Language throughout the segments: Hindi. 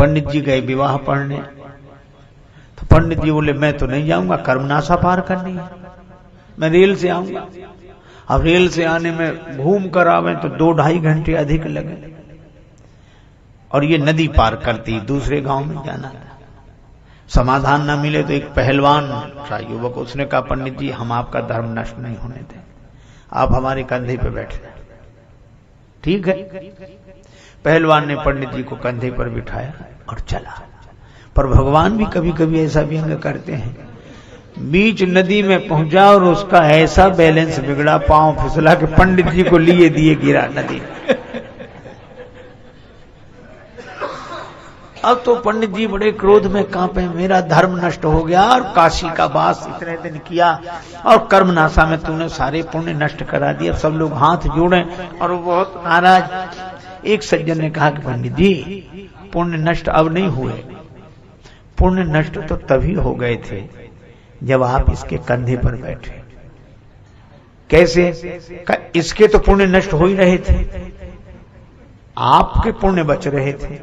पंडित जी गए विवाह पढ़ने, तो पंडित जी बोले मैं तो नहीं जाऊंगा, कर्मनाशा पार करनी है, मैं रेल से आऊंगा। अब रेल से आने में घूम कर आवे तो 2-2.5 घंटे अधिक लगे, और ये नदी पार करती दूसरे गांव में जाना था। समाधान न मिले तो एक पहलवान था युवक, उसने कहा पंडित जी हम आपका धर्म नष्ट नहीं होने दें, आप हमारे कंधे पे बैठ जाए। ठीक है, पहलवान ने पंडित जी को कंधे पर बिठाया और चला। पर भगवान भी कभी कभी ऐसा व्यंग करते हैं, बीच नदी में पहुंचा और उसका ऐसा बैलेंस बिगड़ा, पांव फिसला के पंडित जी को लिए दिए गिरा नदी में। अब तो पंडित जी बड़े क्रोध में कांपे, मेरा धर्म नष्ट हो गया और काशी का वास इतने दिन किया और कर्मनाशा में तूने सारे पुण्य नष्ट करा दिया। सब लोग हाथ जोड़े और वो बहुत नाराज। एक सज्जन ने कहा कि पंडित जी पुण्य नष्ट अब नहीं हुए, पुण्य नष्ट तो तभी हो गए थे जब आप इसके कंधे पर बैठे। कैसे? इसके तो पुण्य नष्ट हो ही रहे थे, आपके पुण्य बच रहे थे।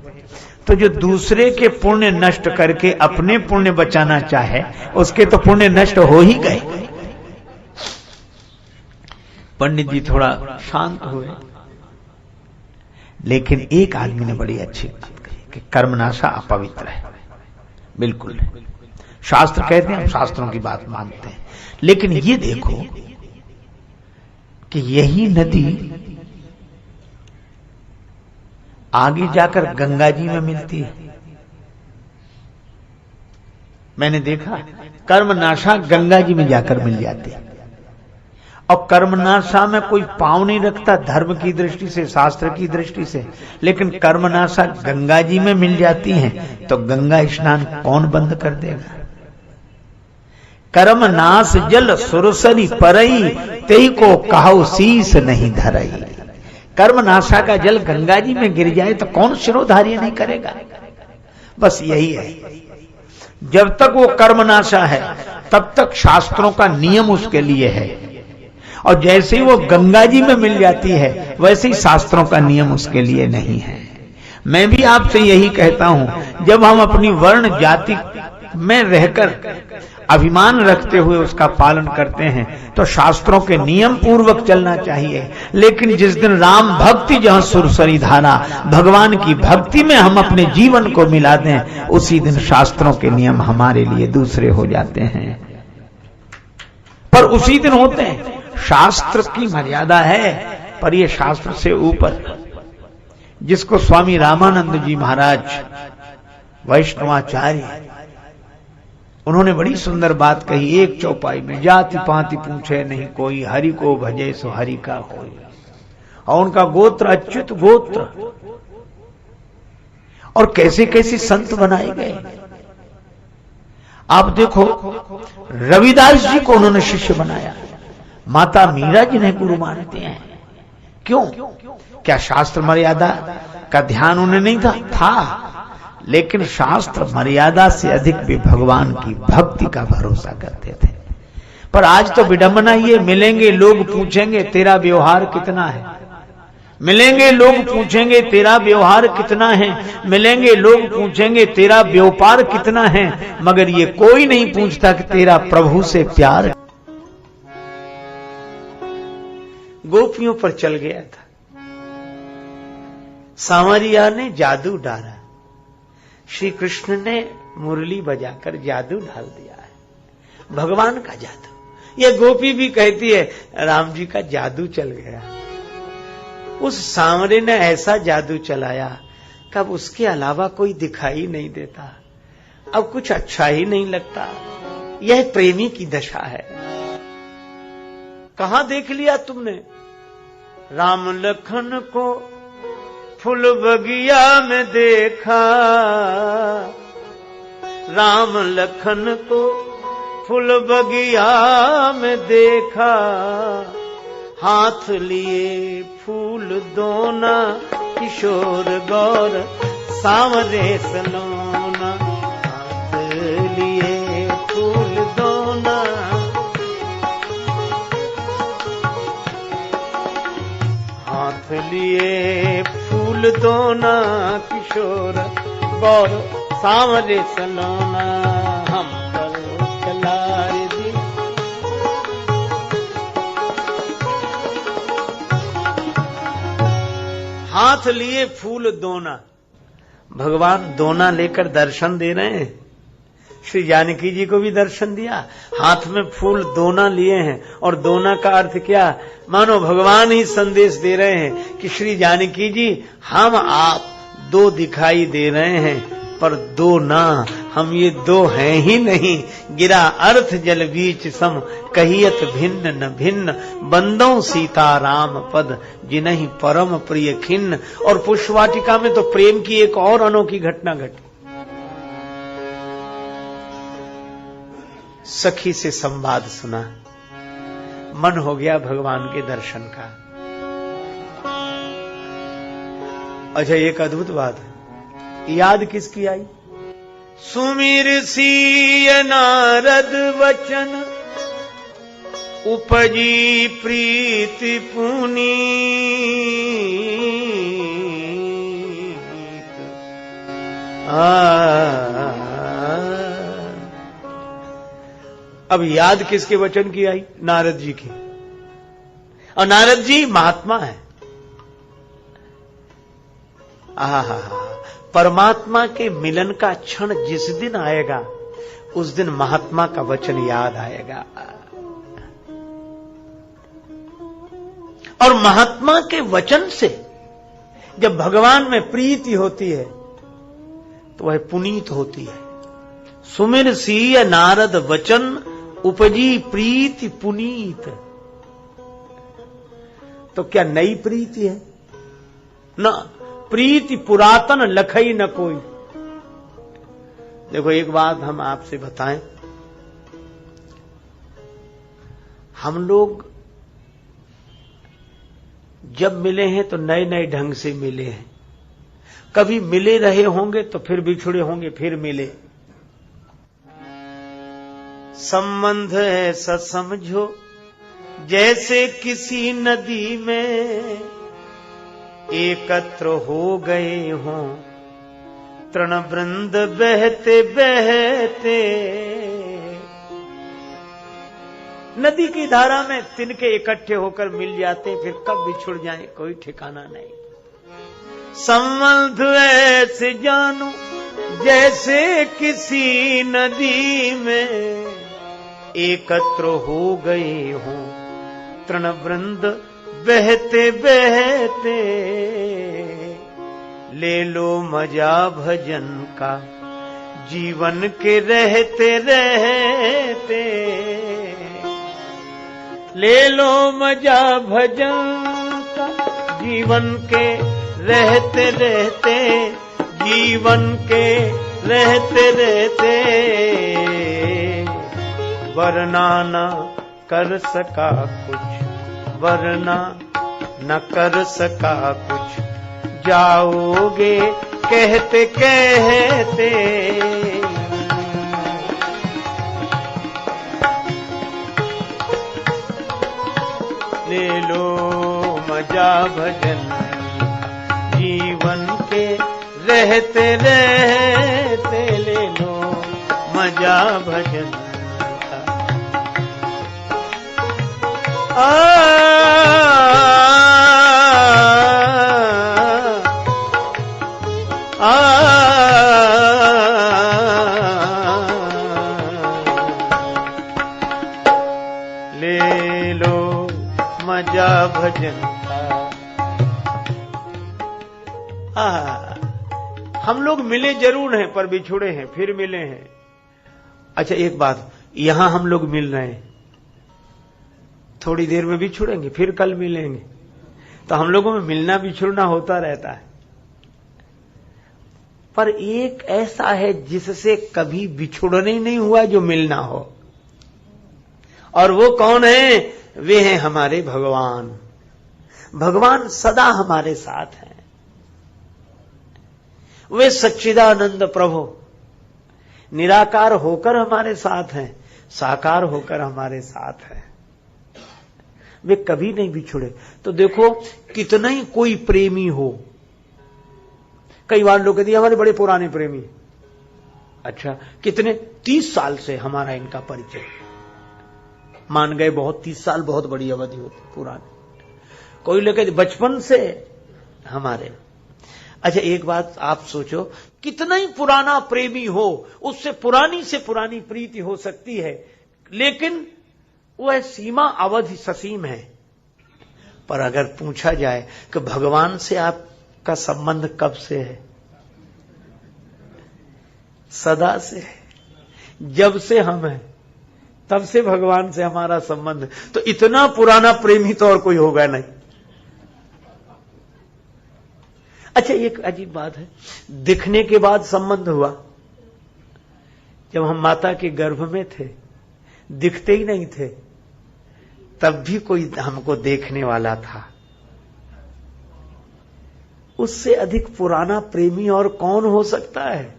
तो जो दूसरे के पुण्य नष्ट करके अपने पुण्य बचाना चाहे उसके तो पुण्य नष्ट हो ही गए। पंडित जी थोड़ा शांत हुए, लेकिन एक आदमी ने बड़ी अच्छी बात कही कि कर्मनाशा अपवित्र है। बिल्कुल शास्त्र कहते हैं, हम शास्त्रों की बात मानते हैं, लेकिन ये देखो कि यही नदी आगे जाकर गंगा जी में मिलती है। मैंने देखा कर्मनाशा गंगा जी में जाकर मिल जाती है, और कर्मनाशा में कोई पांव नहीं रखता धर्म की दृष्टि से, शास्त्र की दृष्टि से, लेकिन कर्मनाशा गंगा जी में मिल जाती हैं तो गंगा स्नान कौन बंद कर देगा? कर्मनाश जल सुरसरी परई, तेई को कहो शीस नहीं धरई। कर्मनाशा का जल गंगा जी में गिर जाए तो कौन शिरोधार्य नहीं करेगा? बस यही है, जब तक वो कर्मनाशा है तब तक शास्त्रों का नियम उसके लिए है, और जैसे ही वो गंगा जी में मिल जाती है वैसे ही शास्त्रों का नियम उसके लिए नहीं है। मैं भी आपसे यही कहता हूं, जब हम अपनी वर्ण जाति में रहकर अभिमान रखते हुए उसका पालन करते हैं तो शास्त्रों के नियम पूर्वक चलना चाहिए। लेकिन जिस दिन राम भक्ति जहां सुरसरी धारा, भगवान की भक्ति में हम अपने जीवन को मिला दें, उसी दिन शास्त्रों के नियम हमारे लिए दूसरे हो जाते हैं। पर उसी दिन होते हैं। शास्त्र की मर्यादा है, पर यह शास्त्र से ऊपर, जिसको स्वामी रामानंद जी महाराज वैष्णवाचार्य, उन्होंने बड़ी सुंदर बात कही एक चौपाई में, जाति पाति पूछे नहीं कोई, हरि को भजे सो हरि का होय। और उनका गोत्र अच्युत गोत्र, और कैसे कैसे संत बनाए गए। आप देखो रविदास जी को उन्होंने शिष्य बनाया, माता मीरा जिन्हें गुरु मानते हैं। क्यों? क्या शास्त्र मर्यादा का ध्यान उन्हें नहीं था? लेकिन शास्त्र मर्यादा से अधिक भी भगवान की भक्ति का भरोसा करते थे। पर आज तो विडंबना ये, मिलेंगे लोग पूछेंगे तेरा व्यवहार कितना है, मिलेंगे लोग पूछेंगे तेरा व्यवहार कितना है, मिलेंगे लोग पूछेंगे तेरा व्यापार कितना है, मगर ये कोई नहीं पूछता कि तेरा प्रभु से प्यार। गोपियों पर चल गया था, सांवरिया ने जादू डाला, श्री कृष्ण ने मुरली बजाकर जादू डाल दिया है, भगवान का जादू। ये गोपी भी कहती है राम जी का जादू चल गया। उस सांवरे ने ऐसा जादू चलाया कि अब उसके अलावा कोई दिखाई नहीं देता, अब कुछ अच्छा ही नहीं लगता। यह प्रेमी की दशा है। कहां देख लिया तुमने? राम लखन को फूल बगिया में देखा, राम लखन को फूल बगिया में देखा, हाथ लिए फूल दोना, किशोर गौर सांवरे सलोना। हाथ लिए फूल दोना, हाथ लिए फूल दोना, किशोर गौर सांवरे सलोना हम पर चलाए दी। हाथ लिए फूल दोना, भगवान दोना लेकर दर्शन दे रहे हैं। श्री जानकी जी को भी दर्शन दिया, हाथ में फूल दोना लिए हैं। और दोना का अर्थ क्या, मानो भगवान ही संदेश दे रहे हैं कि श्री जानकी जी हम आप दो दिखाई दे रहे हैं, पर दो ना, हम ये दो हैं ही नहीं। गिरा अर्थ जल बीच सम, कहियत भिन्न न भिन्न, बंदों सीता राम पद, जिन्हीं परम प्रिय खिन्न। और पुष्पवाटिका में तो प्रेम की एक और अनोखी घटना घटी। सखी से संवाद सुना, मन हो गया भगवान के दर्शन का। अच्छा, एक अद्भुत बात है, याद किसकी आई? सुमिर सिय नारद वचन, उपजी प्रीति पुनीत। अब याद किसके वचन की आई? नारद जी की। और नारद जी महात्मा है। आहा, परमात्मा के मिलन का क्षण जिस दिन आएगा, उस दिन महात्मा का वचन याद आएगा। और महात्मा के वचन से जब भगवान में प्रीति होती है तो वह पुनीत होती है। सुमिर सिय नारद वचन, उपजी प्रीति पुनीत। तो क्या नई प्रीति है? ना, प्रीति पुरातन लखई न कोई। देखो, एक बात हम आपसे बताएं, हम लोग जब मिले हैं तो नए नए ढंग से मिले हैं। कभी मिले रहे होंगे तो फिर बिछुड़े होंगे, फिर मिले। संबंध ऐसा समझो जैसे किसी नदी में एकत्र हो गए हों तृण वृंद बहते बहते। नदी की धारा में तिनके इकट्ठे होकर मिल जाते, फिर कब बिछुड़ जाएं कोई ठिकाना नहीं। संबंध ऐसे जानो जैसे किसी नदी में एकत्र हो गए हों तृण वृंद बहते बहते। ले लो मजा भजन का जीवन के रहते रहते। ले लो मजा भजन का जीवन के रहते रहते, जीवन के रहते रहते। वरना न कर सका कुछ, वरना न कर सका कुछ, जाओगे कहते कहते। ले लो मजा भजन जीवन के रहते रहते। ले लो मजा भजन ले लो मजा भजन हम लोग मिले जरूर हैं पर बिछुड़े हैं, फिर मिले हैं। अच्छा, एक बात, यहां हम लोग मिल रहे हैं, थोड़ी देर में बिछुड़ेंगे, फिर कल मिलेंगे। तो हम लोगों में मिलना बिछुड़ना होता रहता है। पर एक ऐसा है जिससे कभी बिछुड़ने ही नहीं हुआ, जो मिलना हो। और वो कौन है? वे हैं हमारे भगवान। भगवान सदा हमारे साथ हैं। वे सच्चिदानंद प्रभु निराकार होकर हमारे साथ हैं, साकार होकर हमारे साथ हैं। वे कभी नहीं बिछुड़े। तो देखो, कितना ही कोई प्रेमी हो, कई बार लोग कहते हैं हमारे बड़े पुराने प्रेमी। अच्छा, कितने? 30 साल से हमारा इनका परिचय। मान गए बहुत, 30 साल बहुत बड़ी अवधि होती पुराने। कोई लोग कहते बचपन से हमारे। अच्छा, एक बात आप सोचो, कितना ही पुराना प्रेमी हो, उससे पुरानी से पुरानी प्रीति हो सकती है, लेकिन वह सीमा अवधि ससीम है। पर अगर पूछा जाए कि भगवान से आपका संबंध कब से है? सदा से है। जब से हम हैं तब से भगवान से हमारा संबंध। तो इतना पुराना प्रेमी तो और कोई होगा नहीं। अच्छा, एक अजीब बात है, दिखने के बाद संबंध हुआ। जब हम माता के गर्भ में थे, दिखते ही नहीं थे, तब भी कोई हमको देखने वाला था। उससे अधिक पुराना प्रेमी और कौन हो सकता है?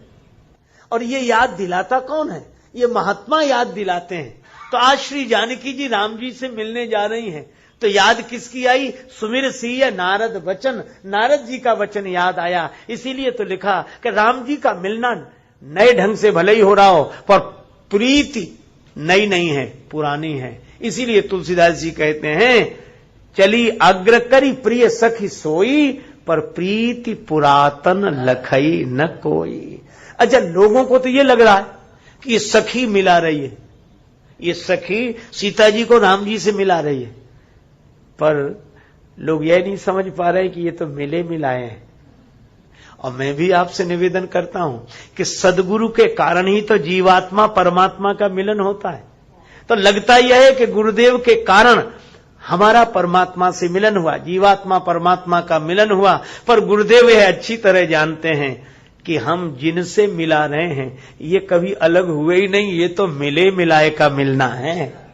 और ये याद दिलाता कौन है? ये महात्मा याद दिलाते हैं। तो आज श्री जानकी जी राम जी से मिलने जा रही हैं, तो याद किसकी आई? सुमिर सिया नारद वचन, नारद जी का वचन याद आया। इसीलिए तो लिखा कि राम जी का मिलना नए ढंग से भले ही हो रहा हो, पर प्रीति नई नहीं है, पुरानी है। इसीलिए तुलसीदास जी कहते हैं, चली अग्र करी प्रिय सखी सोई, पर प्रीति पुरातन लखई न कोई। अच्छा, लोगों को तो ये लग रहा है कि ये सखी मिला रही है, ये सखी सीता जी को राम जी से मिला रही है, पर लोग यह नहीं समझ पा रहे कि ये तो मिले मिलाए हैं। और मैं भी आपसे निवेदन करता हूं कि सदगुरु के कारण ही तो जीवात्मा परमात्मा का मिलन होता है। तो लगता यह है कि गुरुदेव के कारण हमारा परमात्मा से मिलन हुआ, जीवात्मा परमात्मा का मिलन हुआ, पर गुरुदेव यह अच्छी तरह जानते हैं कि हम जिनसे मिला रहे हैं ये कभी अलग हुए ही नहीं, ये तो मिले मिलाए का मिलना है।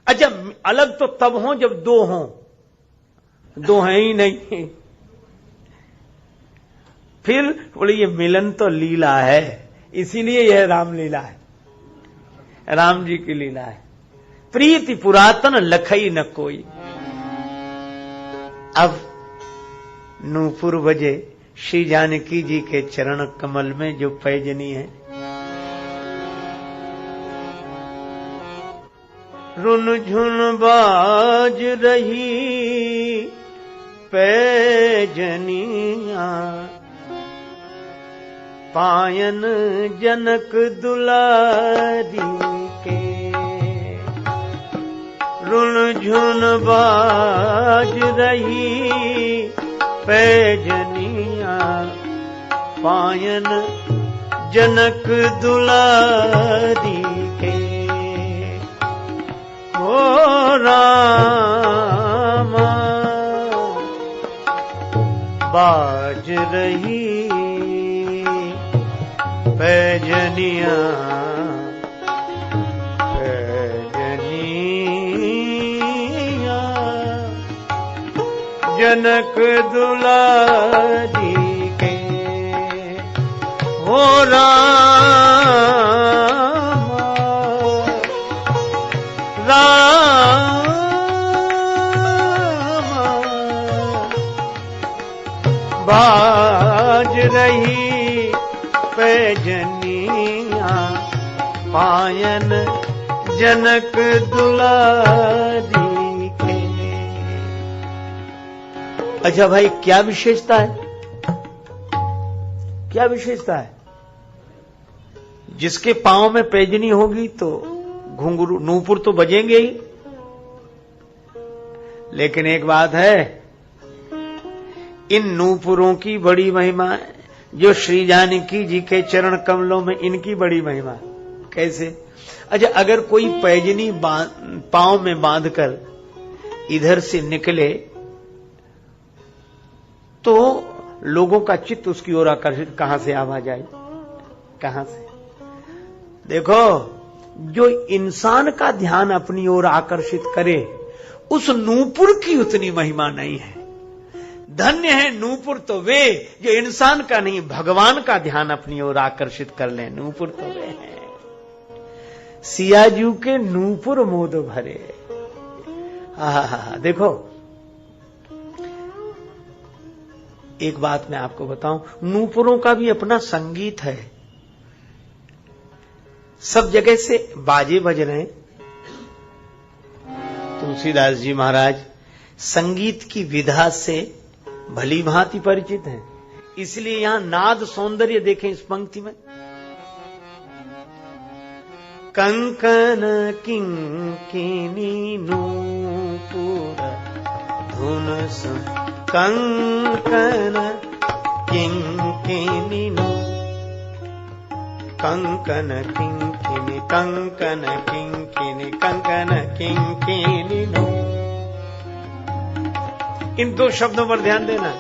अच्छा, अलग तो तब हो जब दो हों, दो हैं ही नहीं। फिर बोले ये मिलन तो लीला है, इसीलिए यह रामलीला है, राम जी की लीला है। प्रीति पुरातन लखई न कोई। अब नूपुर बजे श्री जानकी जी के चरण कमल में जो पैजनी है, रुन झुन बाज रही पैजनिया, पायन जनक दुलारी के। रुन झुन बाज रही पैजनिया, पायन जनक दुलारी के। ओ रामा बाज रही पैजनिया, पैजनिया जनक दुलारी के। हो रामा रामा बाज रही पैजनिया, पायन जनक दुलारी के। अच्छा भाई, क्या विशेषता है? क्या विशेषता है? जिसके पांव में पैजनी होगी तो घुंघरू नूपुर तो बजेंगे ही, लेकिन एक बात है, इन नूपुरों की बड़ी महिमा है, जो श्री जानकी जी के चरण कमलों में इनकी बड़ी महिमा। कैसे? अच्छा, अगर कोई पैजनी पांव में बांधकर इधर से निकले तो लोगों का चित्त उसकी ओर आकर्षित कहां से आवाज आई? कहां से? देखो, जो इंसान का ध्यान अपनी ओर आकर्षित करे, उस नूपुर की उतनी महिमा नहीं है। धन्य है नूपुर तो वे जो इंसान का नहीं, भगवान का ध्यान अपनी ओर आकर्षित कर ले। नूपुर तो वे हैं सियाजू के नूपुर मोद भरे। देखो, एक बात मैं आपको बताऊं, नूपुरों का भी अपना संगीत है। सब जगह से बाजे बज रहे हैं। तुलसीदास जी महाराज संगीत की विधा से भली भांति परिचित हैं, इसलिए यहां नाद सौंदर्य देखें इस पंक्ति में। कंकन किंकिनी नूपुर धुन सुन, कंकन किंकिनी नू, कंकन किंकिनी, कंकन किंकिनी, कंकन किंकिनी नू। इन दो शब्दों पर ध्यान देना।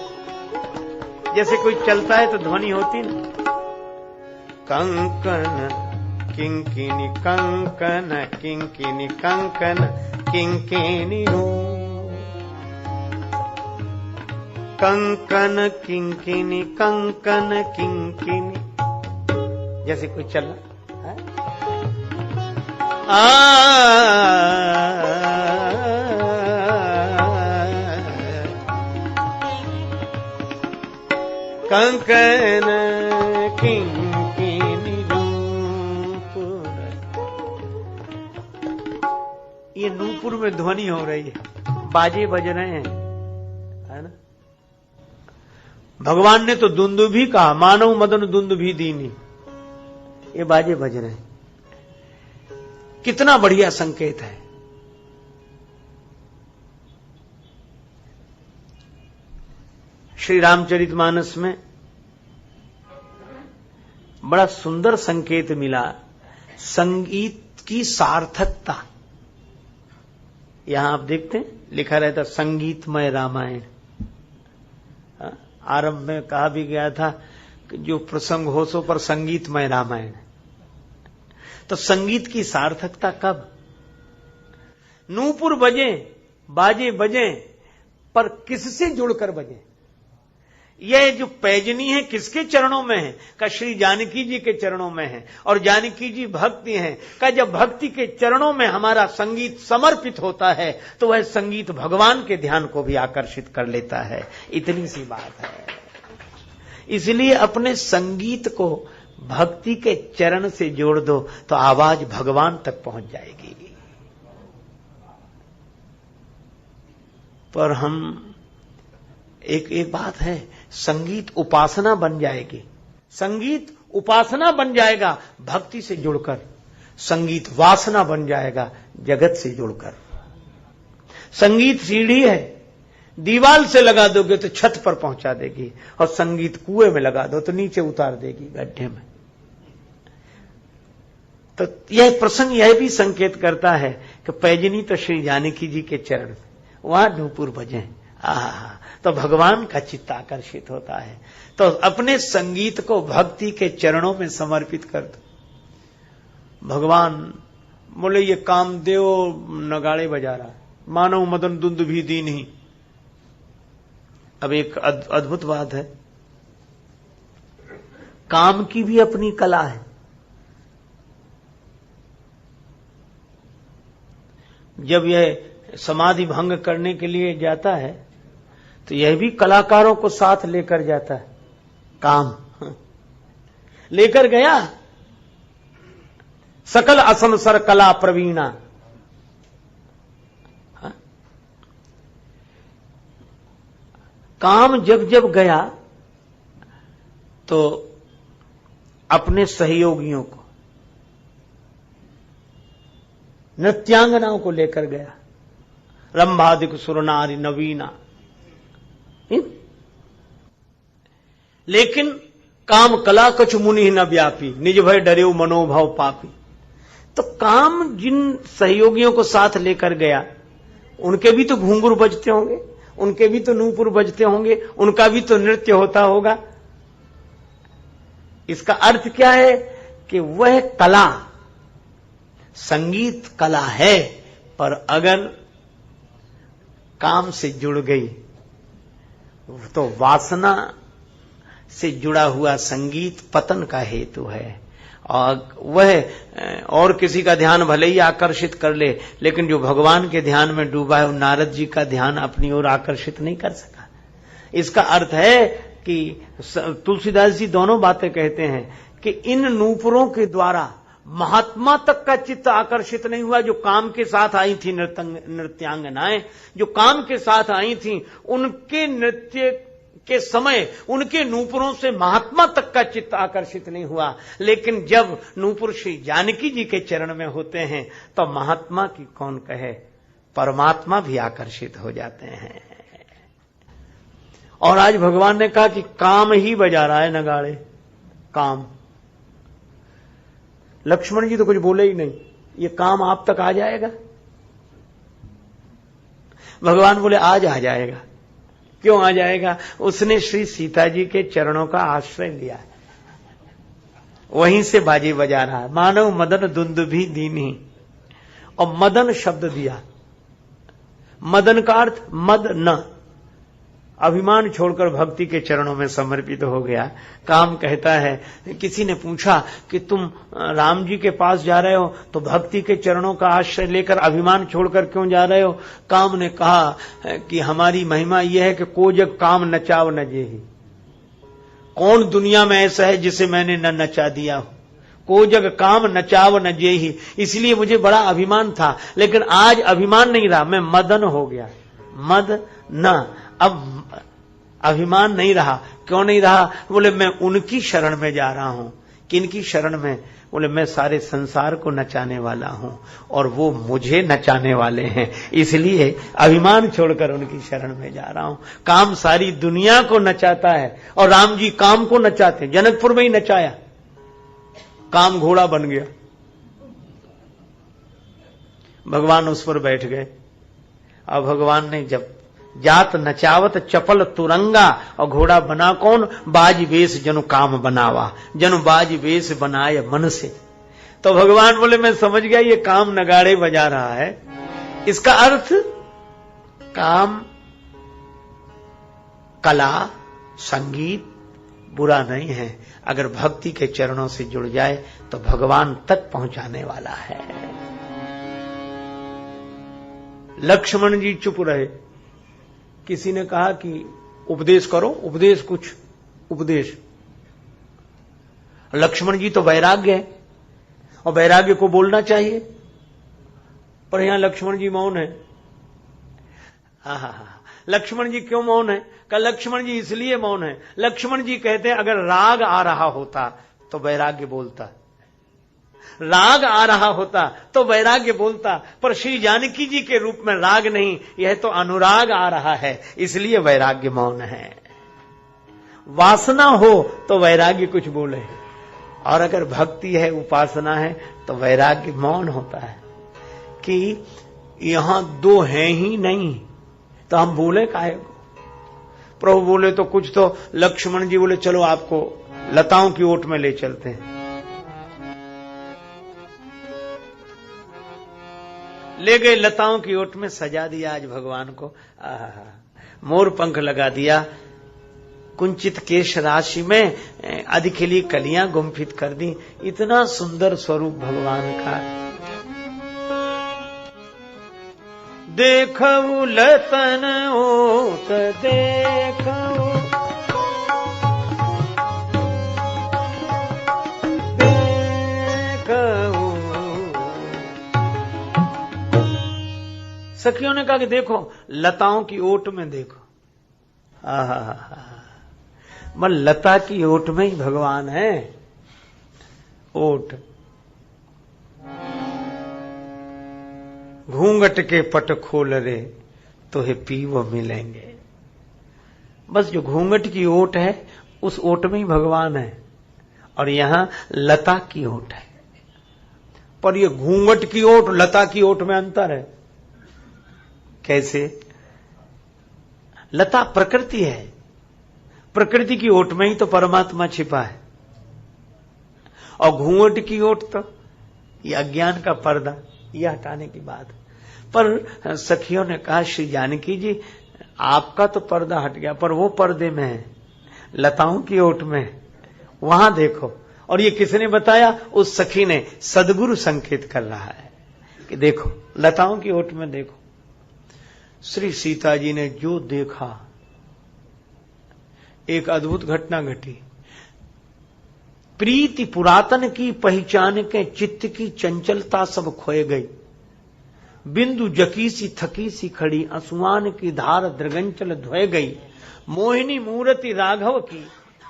जैसे कोई चलता है तो ध्वनि होती ना, कंकन किंकिनी, कंकन किंकिनी, कंकन किंकिनी नू, कंकन किंकिनी, कंकन किंकिनी। जैसे कोई चल रहा कंकन किंकिनी नूपुर। ये नूपुर में ध्वनि हो रही है, बाजे बज रहे हैं, है ना। भगवान ने तो दुंदुभी कहा, मानव मदन दुंदुभी दीनी, ये बाजे बज रहे हैं। कितना बढ़िया संकेत है। श्री रामचरितमानस में बड़ा सुंदर संकेत मिला, संगीत की सार्थकता। यहां आप देखते हैं लिखा रहता संगीतमय रामायण। आरंभ में कहा भी गया था कि जो प्रसंग हो सो पर संगीतमय रामायण। तो संगीत की सार्थकता कब? नूपुर बजे, बाजे बजे, पर किससे जुड़कर बजे? यह जो पैजनी है किसके चरणों में है? का श्री जानकी जी के चरणों में है, और जानकी जी भक्ति हैं। का जब भक्ति के चरणों में हमारा संगीत समर्पित होता है तो वह संगीत भगवान के ध्यान को भी आकर्षित कर लेता है। इतनी सी बात है। इसलिए अपने संगीत को भक्ति के चरण से जोड़ दो तो आवाज भगवान तक पहुंच जाएगी। पर हम एक बात है, संगीत उपासना बन जाएगी, संगीत उपासना बन जाएगा भक्ति से जुड़कर, संगीत वासना बन जाएगा जगत से जुड़कर। संगीत सीढ़ी है, दीवार से लगा दोगे तो छत पर पहुंचा देगी, और संगीत कुएं में लगा दो तो नीचे उतार देगी गड्ढे में। तो यह प्रसंग यह भी संकेत करता है कि पैजनी तो श्री जानकी जी के चरण, वहां नूपुर बजे, आहा, तो भगवान का चित्त आकर्षित होता है। तो अपने संगीत को भक्ति के चरणों में समर्पित कर दो। भगवान बोले ये कामदेव नगाड़े बजा रहा, मानव मदन दुंदुभी दीनी। अब एक अद्भुत बात है, काम की भी अपनी कला है। जब यह समाधि भंग करने के लिए जाता है तो यह भी कलाकारों को साथ लेकर जाता है। काम लेकर गया, सकल असंसर कला प्रवीणा। काम जब जब गया तो अपने सहयोगियों को, नृत्यांगनाओं को लेकर गया, रंभादिक सुरनारी नवीना। लेकिन काम कला कछु मुनि न व्यापी, निज भय डरेऊ मनोभाव पापी। तो काम जिन सहयोगियों को साथ लेकर गया उनके भी तो घुंघरू बजते होंगे, उनके भी तो नूपुर बजते होंगे, उनका भी तो नृत्य होता होगा। इसका अर्थ क्या है कि वह कला, संगीत कला है, पर अगर काम से जुड़ गई तो वासना से जुड़ा हुआ संगीत पतन का हेतु है। और वह और किसी का ध्यान भले ही आकर्षित कर ले, लेकिन जो भगवान के ध्यान में डूबा है, नारद जी का ध्यान अपनी ओर आकर्षित नहीं कर सका। इसका अर्थ है कि तुलसीदास जी दोनों बातें कहते हैं कि इन नूपुरों के द्वारा महात्मा तक का चित्त आकर्षित नहीं हुआ। जो काम के साथ आई थी नृत्यांगनाएं, जो काम के साथ आई थी, उनके नृत्य के समय उनके नूपुरों से महात्मा तक का चित्त आकर्षित नहीं हुआ। लेकिन जब नूपुर श्री जानकी जी के चरण में होते हैं तो महात्मा की कौन कहे, परमात्मा भी आकर्षित हो जाते हैं। और आज भगवान ने कहा कि काम ही बजा रहा है नगाड़े, काम। लक्ष्मण जी तो कुछ बोले ही नहीं, ये काम आप तक आ जाएगा? भगवान बोले आज आ जाएगा। क्यों आ जाएगा? उसने श्री सीता जी के चरणों का आश्रय लिया, वहीं से बाजी बजा रहा है। मानव मदन दुंदुभी दीनी, और मदन शब्द दिया। मदन का अर्थ मद न, अभिमान छोड़कर भक्ति के चरणों में समर्पित हो गया। काम कहता है, किसी ने पूछा कि तुम राम जी के पास जा रहे हो तो भक्ति के चरणों का आश्रय लेकर अभिमान छोड़कर क्यों जा रहे हो? काम ने कहा कि हमारी महिमा यह है कि को जग काम नचाव न जेहि। कौन दुनिया में ऐसा है जिसे मैंने न नचा दिया हो? को जग काम नचाव न जेहि। इसलिए मुझे बड़ा अभिमान था, लेकिन आज अभिमान नहीं रहा, मैं मदन हो गया। मद न, अब अभिमान नहीं रहा। क्यों नहीं रहा? बोले मैं उनकी शरण में जा रहा हूं। किनकी शरण में? बोले मैं सारे संसार को नचाने वाला हूं और वो मुझे नचाने वाले हैं, इसलिए अभिमान छोड़कर उनकी शरण में जा रहा हूं। काम सारी दुनिया को नचाता है और राम जी काम को नचाते। जनकपुर में ही नचाया, काम घोड़ा बन गया। भगवान उस पर बैठ गए और भगवान ने जब जात नचावत चपल तुरंगा, और घोड़ा बना कौन? बाज वेश जनु काम बनावा, जनु बाज वेश बनाए मन से। तो भगवान बोले मैं समझ गया ये काम नगाड़े बजा रहा है। इसका अर्थ काम, कला, संगीत बुरा नहीं है, अगर भक्ति के चरणों से जुड़ जाए तो भगवान तक पहुंचाने वाला है। लक्ष्मण जी चुप रहे। किसी ने कहा कि उपदेश करो, उपदेश, कुछ उपदेश। लक्ष्मण जी तो वैराग्य है और वैराग्य को बोलना चाहिए, पर यहां लक्ष्मण जी मौन है। लक्ष्मण जी क्यों मौन है? का लक्ष्मण जी इसलिए मौन है, लक्ष्मण जी कहते हैं अगर राग आ रहा होता तो वैराग्य बोलता, राग आ रहा होता तो वैराग्य बोलता, पर श्री जानकी जी के रूप में राग नहीं, यह तो अनुराग आ रहा है, इसलिए वैराग्य मौन है। वासना हो तो वैराग्य कुछ बोले, और अगर भक्ति है, उपासना है, तो वैराग्य मौन होता है कि यहां दो हैं ही नहीं, तो हम बोले काहे को? प्रभु बोले तो कुछ, तो लक्ष्मण जी बोले चलो आपको लताओं की ओट में ले चलते हैं। ले गए लताओं की ओट में, सजा दिया आज भगवान को। मोर पंख लगा दिया, कुंचित केश राशि में अधिखिली कलियां गुम्फित कर दी। इतना सुंदर स्वरूप भगवान का। देखऊ लतन ओट देखऊ, सखियों ने कहा कि देखो लताओं की ओट में देखो। मन लता की ओट में ही भगवान है। ओट घूंघट के पट खोल रे तो हे पीव मिलेंगे। बस जो घूंघट की ओट है उस ओट में ही भगवान है, और यहां लता की ओट है। पर ये घूंघट की ओट लता की ओट में अंतर है। कैसे? लता प्रकृति है, प्रकृति की ओट में ही तो परमात्मा छिपा है, और घूंघट की ओट तो ये अज्ञान का पर्दा, ये हटाने की बात। पर सखियों ने कहा श्री जानकी जी आपका तो पर्दा हट गया, पर वो पर्दे में है, लताओं की ओट में, वहां देखो। और ये किसने बताया? उस सखी ने। सदगुरु संकेत कर रहा है कि देखो लताओं की ओट में देखो। श्री सीता जी ने जो देखा, एक अद्भुत घटना घटी। प्रीति पुरातन की पहचान के चित्त की चंचलता सब खोए गई। बिंदु जकी सी थकी सी खड़ी, असुआन की धार द्रगंचल धोए गई। मोहिनी मूर्ति राघव की,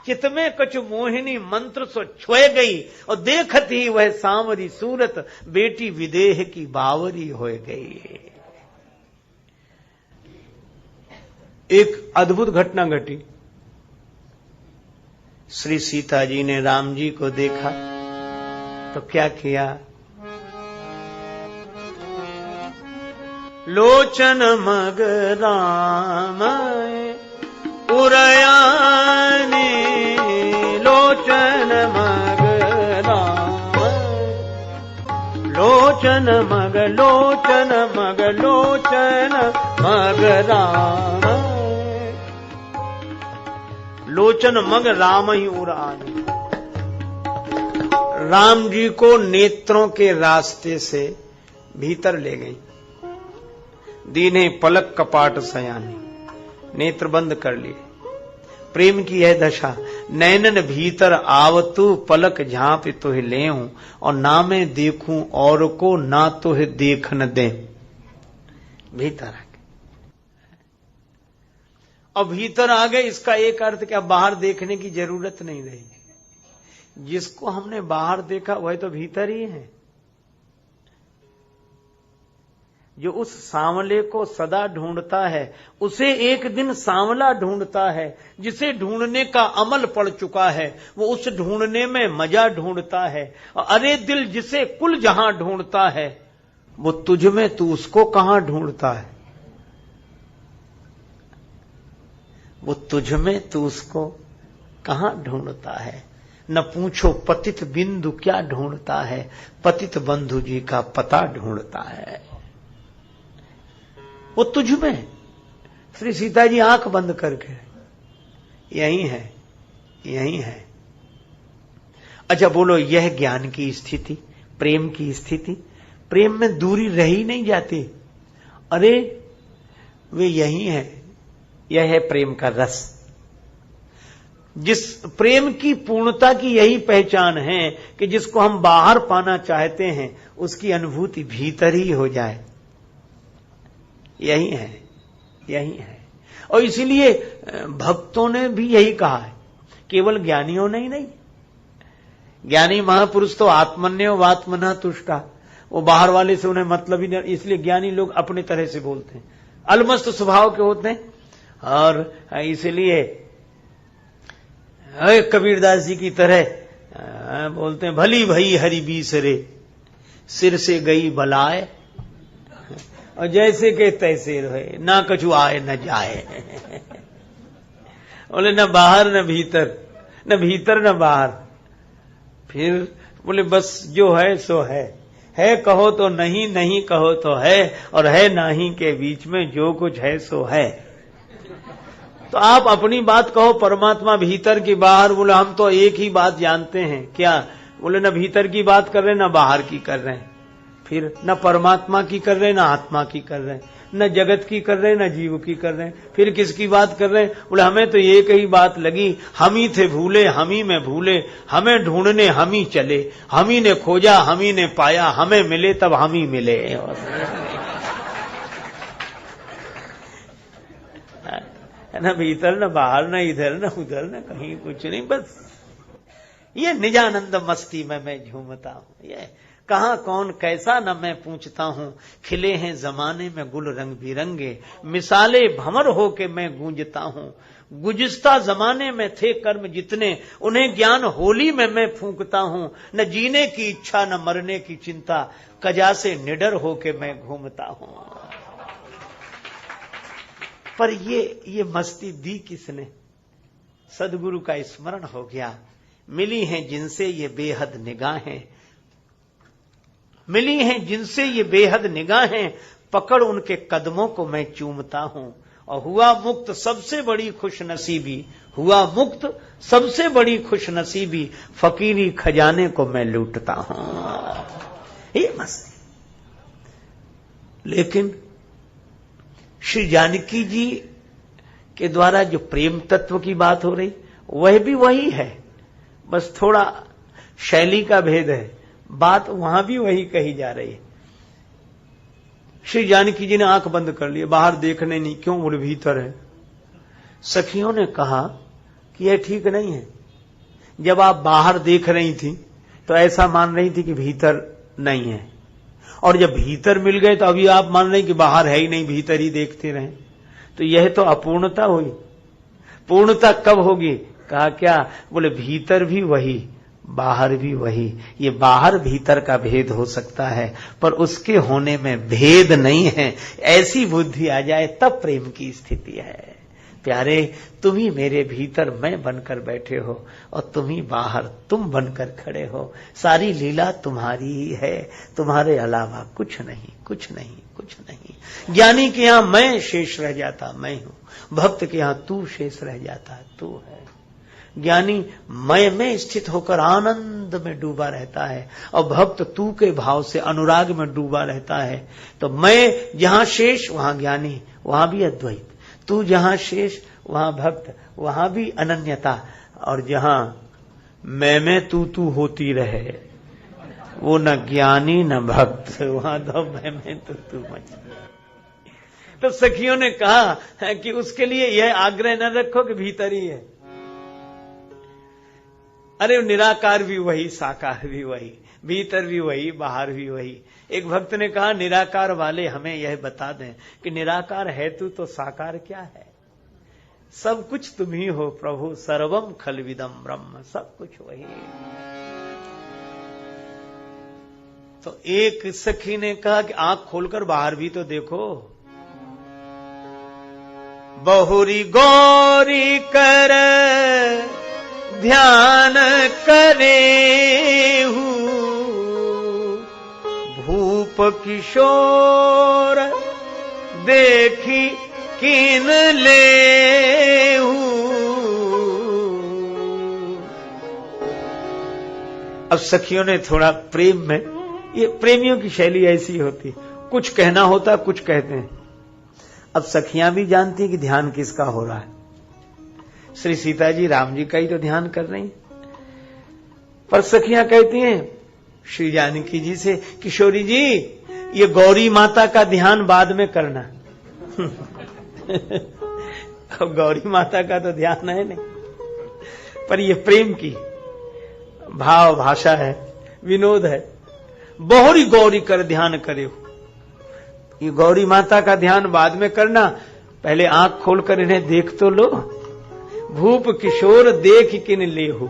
चित में कछ मोहिनी मंत्र सो छोए गई। और देखत ही वह सांवरी सूरत, बेटी विदेह की बावरी होए गई। एक अद्भुत घटना घटी। श्री सीता जी ने राम जी को देखा तो क्या किया? लोचन मग राम उरयानी, लोचन मग राम, लोचन मग, लोचन मग, लोचन मग राम, लोचन मग राम ही उरानी। राम जी को नेत्रों के रास्ते से भीतर ले गई। दीने पलक कपाट सयानी, नेत्र बंद कर लिए। प्रेम की यह दशा, नैनन भीतर आवतु, पलक झांप तुह लेऊं, और ना मैं देखूं और को, ना तुह देख न दे। भीतर आ गए। और भीतर आ गए, इसका एक अर्थ क्या, बाहर देखने की जरूरत नहीं रही। जिसको हमने बाहर देखा वह तो भीतर ही है। जो उस सांवले को सदा ढूंढता है, उसे एक दिन सांवला ढूंढता है। जिसे ढूंढने का अमल पड़ चुका है, वो उस ढूंढने में मजा ढूंढता है। और अरे दिल जिसे कुल जहां ढूंढता है, वो तुझ में तू उसको कहां ढूंढता है? वो तुझ में तू उसको कहां ढूंढता है? न पूछो पतित बिंदु क्या ढूंढता है, पतित बंधु जी का पता ढूंढता है। वो तुझ में। श्री सीता जी आंख बंद करके, यही है, यही है। अच्छा बोलो, यह ज्ञान की स्थिति, प्रेम की स्थिति, प्रेम में दूरी रही नहीं जाती। अरे वे यही है, यह है प्रेम का रस। जिस प्रेम की पूर्णता की यही पहचान है कि जिसको हम बाहर पाना चाहते हैं, उसकी अनुभूति भीतर ही हो जाए। यही है, यही है। और इसीलिए भक्तों ने भी यही कहा है, केवल ज्ञानियों ने ही नहीं। ज्ञानी महापुरुष तो आत्मन्यो वात्मना तुष्टा, वो बाहर वाले से उन्हें मतलब ही नहीं। इसलिए ज्ञानी लोग अपने तरह से बोलते हैं, अलमस्त स्वभाव के होते हैं। और इसलिए कबीरदास जी की तरह बोलते हैं, भली भई हरि बीसरे, सिर से गई बलाए, और जैसे के तैसे रहे, ना कछु आए न जाए। बोले न बाहर न भीतर, न भीतर न बाहर। फिर बोले बस जो है सो है कहो तो नहीं, नहीं कहो तो है, और है नहीं के बीच में जो कुछ है सो है। तो आप अपनी बात कहो, परमात्मा भीतर की बाहर। बोले हम तो एक ही बात जानते हैं। क्या? बोले न भीतर की बात कर रहे न बाहर की कर रहे हैं। फिर न परमात्मा की कर रहे न आत्मा की कर रहे हैं, न जगत की कर रहे न जीव की कर रहे हैं। फिर किसकी बात कर रहे हैं? बोले हमें तो एक ही बात लगी, हम ही थे भूले, हम ही में भूले, हमें ढूंढने हम ही चले, हम ही ने खोजा हम ही ने पाया, हमें मिले तब हम ही मिले। न भीतर न बाहर, न इधर न उधर, न कहीं कुछ नहीं। बस ये निजानंद मस्ती में मैं झूमता हूं। ये कहां कौन कैसा न मैं पूछता हूं, खिले हैं जमाने में गुल रंग बिरंगे, मिसाले भंवर हो के मैं गूंजता हूं। गुजिस्ता जमाने में थे कर्म जितने, उन्हें ज्ञान होली में मैं फूंकता हूं। न जीने की इच्छा न मरने की चिंता, कजा से निडर हो के मैं घूमता हूं। पर ये मस्ती दी किसने? सदगुरु का स्मरण हो गया। मिली हैं जिनसे ये बेहद निगाहें, मिली हैं जिनसे ये बेहद निगाहें, पकड़ उनके कदमों को मैं चूमता हूं। और हुआ मुक्त सबसे बड़ी खुशनसीबी, हुआ मुक्त सबसे बड़ी खुशनसीबी, फकीरी खजाने को मैं लूटता हूं। ये मस्ती। लेकिन श्री जानकी जी के द्वारा जो प्रेम तत्व की बात हो रही वह भी वही है, बस थोड़ा शैली का भेद है, बात वहां भी वही कही जा रही है। श्री जानकी जी ने आंख बंद कर लिए, बाहर देखने नहीं, क्यों? बोले भीतर है। सखियों ने कहा कि यह ठीक नहीं है। जब आप बाहर देख रही थी तो ऐसा मान रही थी कि भीतर नहीं है, और जब भीतर मिल गए तो अभी आप मान रहे कि बाहर है ही नहीं, भीतर ही देखते रहे, तो यह तो अपूर्णता हुई। पूर्णता कब होगी? कहा क्या? बोले भीतर भी वही, बाहर भी वही। ये बाहर भीतर का भेद हो सकता है, पर उसके होने में भेद नहीं है। ऐसी बुद्धि आ जाए तब प्रेम की स्थिति है। प्यारे, तुम ही मेरे भीतर मैं बनकर बैठे हो और तुम ही बाहर तुम बनकर खड़े हो। सारी लीला तुम्हारी ही है, तुम्हारे अलावा कुछ नहीं, कुछ नहीं, कुछ नहीं। ज्ञानी के यहां मैं शेष रह जाता, मैं हूं। भक्त के यहां तू शेष रह जाता, तू है। ज्ञानी मैं में स्थित होकर आनंद में डूबा रहता है, और भक्त तू के भाव से अनुराग में डूबा रहता है। तो मैं जहां शेष वहां ज्ञानी, वहां भी अद्वैत। तू जहां शेष वहां भक्त, वहां भी अनन्यता। और जहां मैं तू होती रहे, वो न ज्ञानी न भक्त, वहां तो मैं तू मच। तो सखियों ने कहा कि उसके लिए यह आग्रह न रखो कि भीतर ही है। अरे निराकार भी वही, साकार भी वही, भीतर भी वही, बाहर भी वही। एक भक्त ने कहा निराकार वाले हमें यह बता दें कि निराकार है तू तो साकार क्या है? सब कुछ तुम ही हो प्रभु, सर्वम खलविदम ब्रह्म, सब कुछ वही। तो एक सखी ने कहा कि आंख खोलकर बाहर भी तो देखो। बहुरी गौरी कर ध्यान करे भूप किशोर देखी किन ले। अब सखियों ने थोड़ा प्रेम में, ये प्रेमियों की शैली ऐसी होती, कुछ कहना होता कुछ कहते हैं। अब सखियां भी जानती कि ध्यान किसका हो रहा है। श्री सीता जी राम जी का ही तो ध्यान कर रही, पर सखियां कहती हैं श्री जानकी जी से, किशोरी जी ये गौरी माता का ध्यान बाद में करना। अब गौरी माता का तो ध्यान है नहीं, पर ये प्रेम की भाव भाषा है, विनोद है। बहुरी गौरी कर ध्यान करे, ये गौरी माता का ध्यान बाद में करना, पहले आंख खोलकर इन्हें देख तो लो। भूप किशोर देख किन लेहु।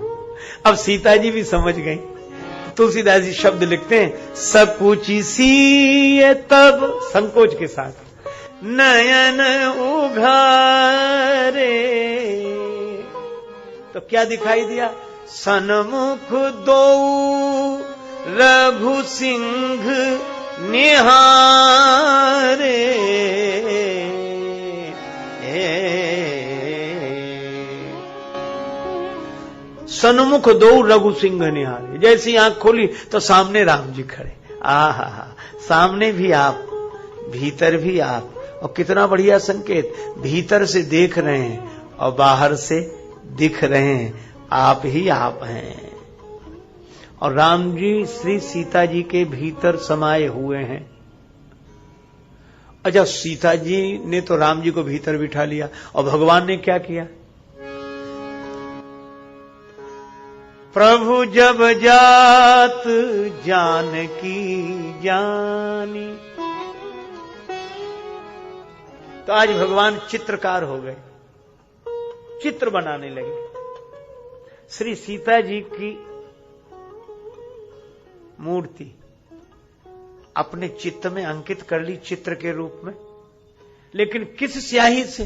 अब सीता जी भी समझ गई। तुलसीदास जी शब्द लिखते हैं, सकुची सी तब, संकोच के साथ, नयन उघारे। तो क्या दिखाई दिया? सन्मुख दो रघु सिंह निहारे। सन्मुख दो रघु सिंह निहारे। जैसी आंख खोली तो सामने राम जी खड़े। आहा, सामने भी आप, भीतर भी आप। और कितना बढ़िया संकेत, भीतर से देख रहे हैं और बाहर से दिख रहे हैं, आप ही आप हैं। और राम जी श्री सीता जी के भीतर समाये हुए हैं। अच्छा, सीता जी ने तो राम जी को भीतर बिठा लिया, और भगवान ने क्या किया? प्रभु जब जात जानकी जानी। तो आज भगवान चित्रकार हो गए, चित्र बनाने लगे। श्री सीता जी की मूर्ति अपने चित्त में अंकित कर ली, चित्र के रूप में। लेकिन किस स्याही से?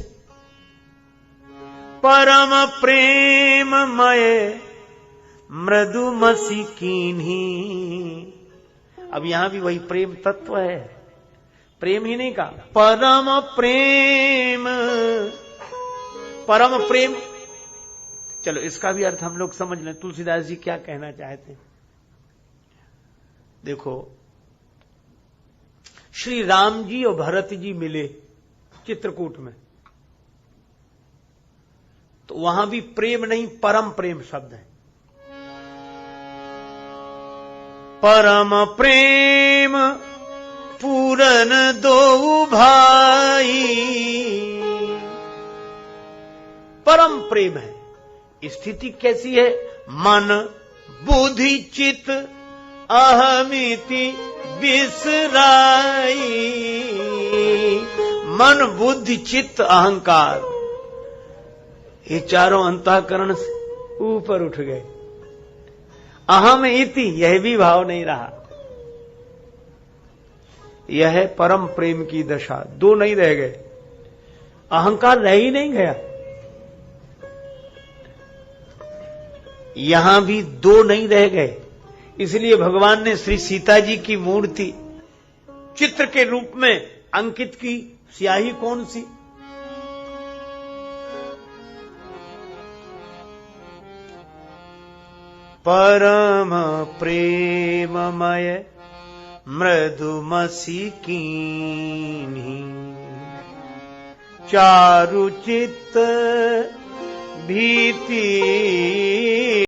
परम प्रेममय मृदुमसी कीन्ही। अब यहां भी वही प्रेम तत्व है, प्रेम ही नहीं कहा, परम प्रेम। परम प्रेम, चलो इसका भी अर्थ हम लोग समझ लें, तुलसीदास जी क्या कहना चाहते हैं। देखो, श्री राम जी और भरत जी मिले चित्रकूट में। तो वहां भी प्रेम नहीं, परम प्रेम शब्द है। परम प्रेम पूरन दो भाई, परम प्रेम है। स्थिति कैसी है? मन बुद्धि चित अहमिति बिसराई। मन बुद्धि चित्त अहंकार, ये चारों अंतःकरण से ऊपर उठ गए। अहम इति, यह भी भाव नहीं रहा। यह है परम प्रेम की दशा। दो नहीं रह गए, अहंकार रह ही नहीं गया। यहां भी दो नहीं रह गए। इसलिए भगवान ने श्री सीता जी की मूर्ति चित्र के रूप में अंकित की। स्याही कौन सी? परम प्रेममय मृदुमसी कीन्ही, चारु चित्त भीति